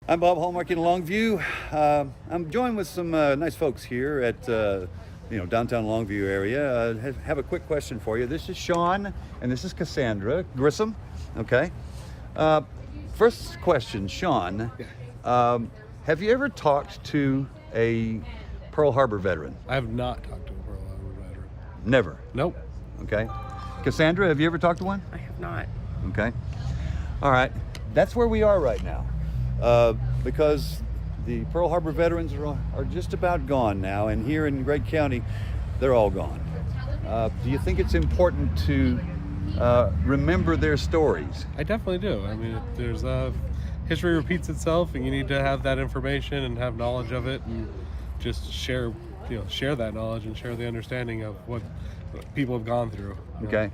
I'm Bob Hallmark in Longview. I'm joined with some nice folks here at downtown Longview area. Have a quick question for you. This is Sean and this is Cassandra Grissom. Okay. First question, Sean. Yeah. Have you ever talked to a Pearl Harbor veteran? I have not talked to a Pearl Harbor veteran. Never. Nope. Okay. Cassandra, have you ever talked to one? I have not. Okay. All right. That's where we are right now. Because the Pearl Harbor veterans are just about gone now, and here in Gregg County, they're all gone. Do you think it's important to remember their stories? I definitely do. I mean, there's history repeats itself, and you need to have that information and have knowledge of it, and just share that knowledge and share the understanding of what people have gone through. Okay.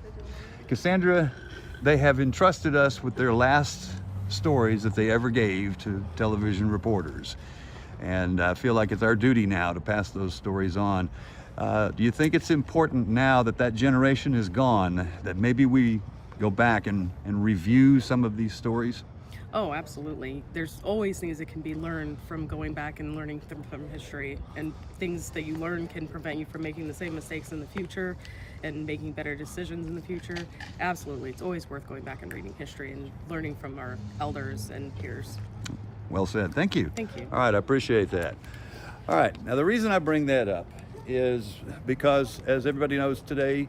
Cassandra, they have entrusted us with their last stories that they ever gave to television reporters, and I feel like it's our duty now to pass those stories on. Do you think it's important now that that generation is gone that maybe we go back and review some of these stories? Oh, absolutely. There's always things that can be learned from going back and learning from history, and things that you learn can prevent you from making the same mistakes in the future and making better decisions in the future. Absolutely. It's always worth going back and reading history and learning from our elders and peers. Well said. Thank you. Thank you. All right, I appreciate that. All right, now the reason I bring that up is because, as everybody knows, today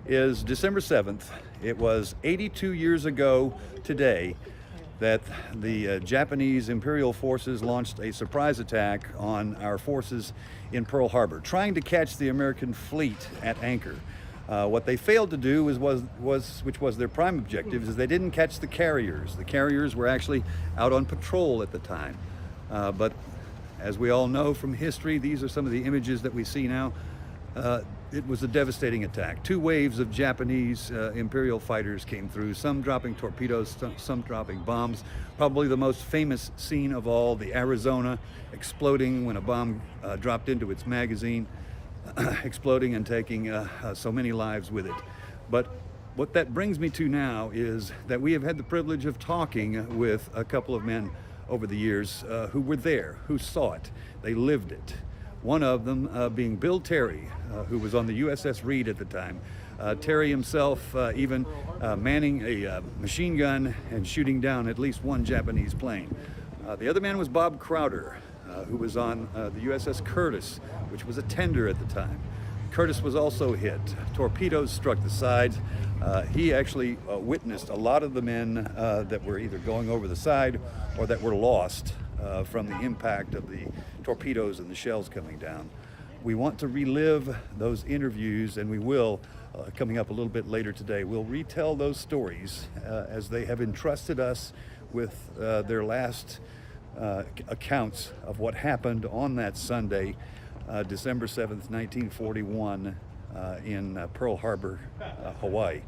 is December 7th. It was 82 years ago today that the Japanese Imperial forces launched a surprise attack on our forces in Pearl Harbor, trying to catch the American fleet at anchor. What they failed to do which was their prime objective, is they didn't catch the carriers. The carriers were actually out on patrol at the time. But as we all know from history, these are some of the images that we see now. It was a devastating attack. 2 waves of Japanese Imperial fighters came through, some dropping torpedoes, some dropping bombs. Probably the most famous scene of all, the Arizona exploding when a bomb dropped into its magazine, exploding and taking so many lives with it. But what that brings me to now is that we have had the privilege of talking with a couple of men over the years who were there, who saw it, they lived it. One of them being Bill Terry, who was on the USS Reed at the time. Terry himself even manning a machine gun and shooting down at least 1 Japanese plane. The other man was Bob Crowder, who was on the USS Curtis, which was a tender at the time. Curtis was also hit. Torpedoes struck the sides. He actually witnessed a lot of the men that were either going over the side or that were lost from the impact of the torpedoes and the shells coming down. We want to relive those interviews, and we will, coming up a little bit later today. We'll retell those stories as they have entrusted us with their last accounts of what happened on that Sunday, December 7th, 1941, in Pearl Harbor, Hawaii.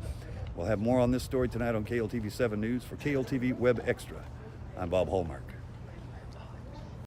We'll have more on this story tonight on KLTV 7 News. For KLTV WebXtra, I'm Bob Hallmark.